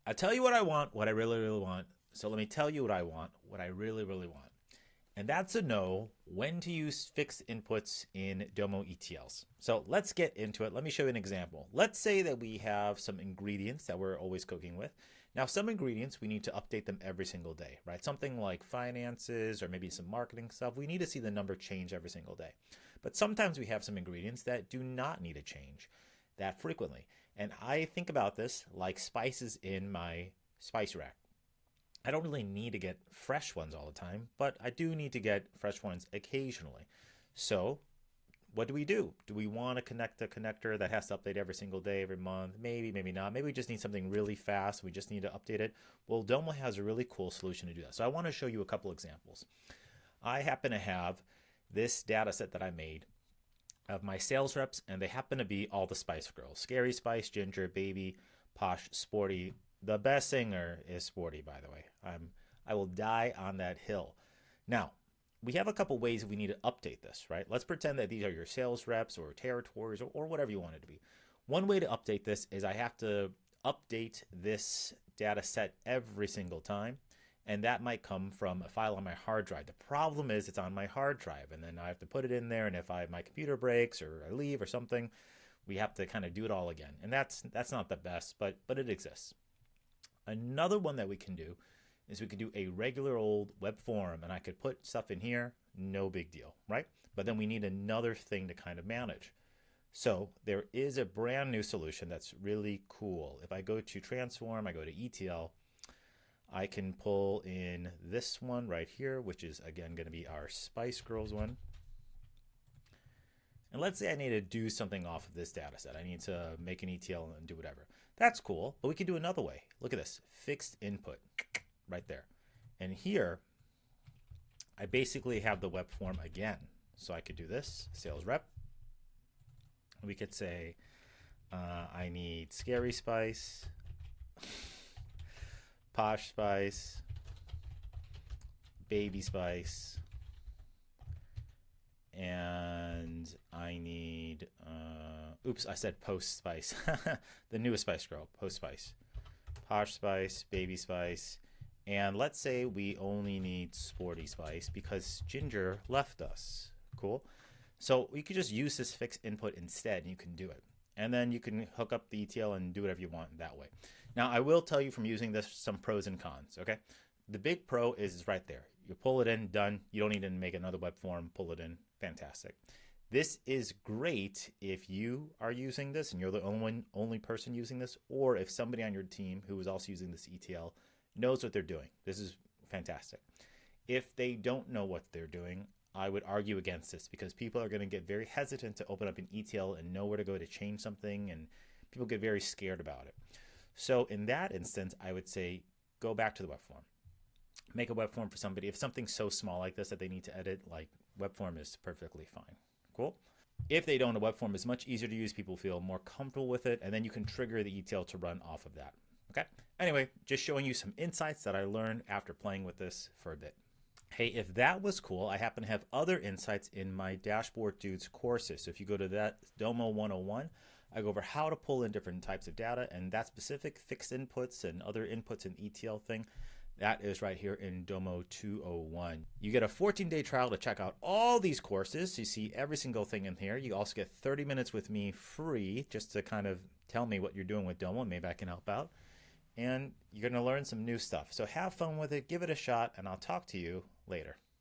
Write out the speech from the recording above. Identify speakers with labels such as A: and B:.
A: I tell you what I want, what I really, really want. So let me tell you what I want, what I really, really want. And that's to know when to use fixed inputs in Domo ETLs. So let's get into it. Let me show you an example. Let's say that we have some ingredients that we're always cooking with. Now, some ingredients, we need to update them every single day, right? Something like finances or maybe some marketing stuff, we need to see the number change every single day. But sometimes we have some ingredients that do not need to change that frequently. And I think about this like spices in my spice rack. I don't really need to get fresh ones all the time, but I do need to get fresh ones occasionally. So what do? Do we want to connect a connector that has to update every single day, every month? Maybe, maybe not. Maybe we just need something really fast. We just need to update it. Well, Domo has a really cool solution to do that. So I want to show you a couple examples. I happen to have this data set that I made of my sales reps, and they happen to be all the Spice Girls. Scary Spice, Ginger, Baby, Posh, Sporty. The best singer is Sporty, by the way. I will die on that hill. Now, we have a couple ways we need to update this, right? Let's pretend that these are your sales reps or territories or whatever you want it to be. One way to update this is I have to update this data set every single time. And that might come from a file on my hard drive. The problem is it's on my hard drive, and then I have to put it in there. And if my computer breaks or I leave or something, we have to kind of do it all again. And that's not the best, but it exists. Another one that we can do is we could do a regular old web form, and I could put stuff in here, no big deal, right? But then we need another thing to kind of manage. So there is a brand new solution that's really cool. If I go to transform, I go to ETL, I can pull in this one right here, which is again going to be our Spice Girls one. And let's say I need to do something off of this data set. I need to make an ETL and do whatever. That's cool, but we can do another way. Look at this, fixed input right there. And here, I basically have the web form again. So I could do this, sales rep. We could say, I need Scary Spice, Posh Spice, Baby Spice, and I need, oops, I said Post Spice, the newest Spice Girl, Post Spice, Posh Spice, Baby Spice, and let's say we only need Sporty Spice because Ginger left us. Cool. So we could just use this fixed input instead, and you can do it. And then you can hook up the ETL and do whatever you want that way. Now, I will tell you from using this some pros and cons, okay? The big pro is right there. You pull it in, done. You don't need to make another web form, pull it in. Fantastic. This is great if you are using this and you're the only person using this, or if somebody on your team who is also using this ETL knows what they're doing. This is fantastic. If they don't know what they're doing, I would argue against this because people are going to get very hesitant to open up an ETL and know where to go to change something, and people get very scared about it. So in that instance, I would say go back to the web form. Make a web form for somebody. If something's so small like this that they need to edit, like web form is perfectly fine. Cool. If they don't, a web form is much easier to use. People feel more comfortable with it, and then you can trigger the ETL to run off of that. Okay. Anyway, just showing you some insights that I learned after playing with this for a bit. Hey, if that was cool, I happen to have other insights in my Dashboard Dudes courses. So if you go to that Domo 101, I go over how to pull in different types of data, and that specific fixed inputs and other inputs in ETL thing, that is right here in Domo 201. You get a 14-day trial to check out all these courses. You see every single thing in here. You also get 30 minutes with me free just to kind of tell me what you're doing with Domo. Maybe I can help out. And you're going to learn some new stuff. So have fun with it, give it a shot, and I'll talk to you later.